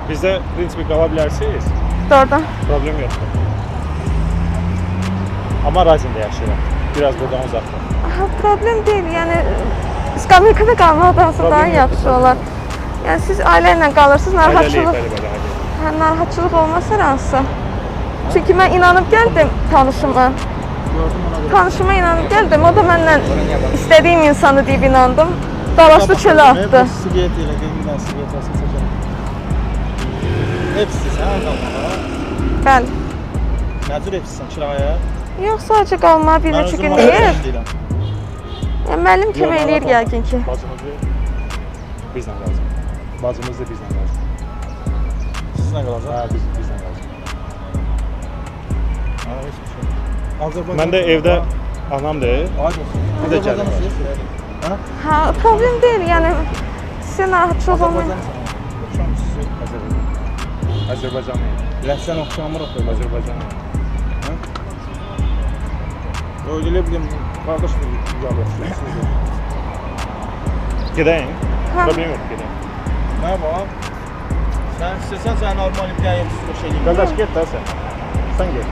Bizdə prinsipi qala bilərsiniz. Doğrudan. Problem yoxdur. Amma Razin'də yaşayıram. Biraz buradan uzaqda. Aha, problem deyil. Yəni skamyakada qalmaqdansa daha yaxşı olar. Yəni siz ailə ilə qalırsınız, narahatçılıq. Hə, narahatçılıq olmaz hər hansısa. Çünki mən inanıb gəldim tanışıma. Tanışıma inanıb gəldim. O da məndən istədiyim insanı deyib inandım. Dalaşdı çölə atdı. Siqaret elə qeynindən siqaret alsın çəkərəm. Hepsi sən qalmağa. Bəli. Nəcür hepsisən kiraya? Yox, sadəcə qalmağa bir neçə gün deyir. Yəni müəllim kömək eləyir yəqin ki. Bacımızı bizlə lazım. Bacımız da bizlə lazım. Sizlə qalacaq? Hə, bizlə lazım. Hə, heç bir şey. Mən də evdə anamdır. Bir də gəlim. Hə? Hə, problem deyil. Yəni sizə narahatçılıq olmayın. Azərbaycanlı. Ləhsən oxşamır oxuyur. Azərbaycanlı. Öyle bildim, kardeş mi yapıyorsunuz? Gedəyim. Hə. Problem yox, gedəyim. Ne var? Sen istesen sen normal bir yayın bir şey değil. Qardaş, get də sən. Sən get.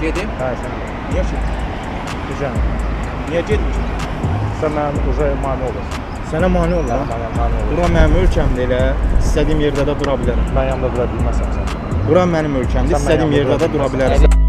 Gedim. Hə, sən get. Niye ki? Güzel. Niye getmişsin? Sən mənə uzay mane olursun. Sənə mane olur Mənə lan. mane olur. Bura mənim ölkəmdə elə, istədiyim yerdə də dura bilərəm. Mən yanımda dura bilməsəm sən. Bura mənim ölkəmdə, Sən istədiyim mənim yerdə də yanımda dura dura bilərəm.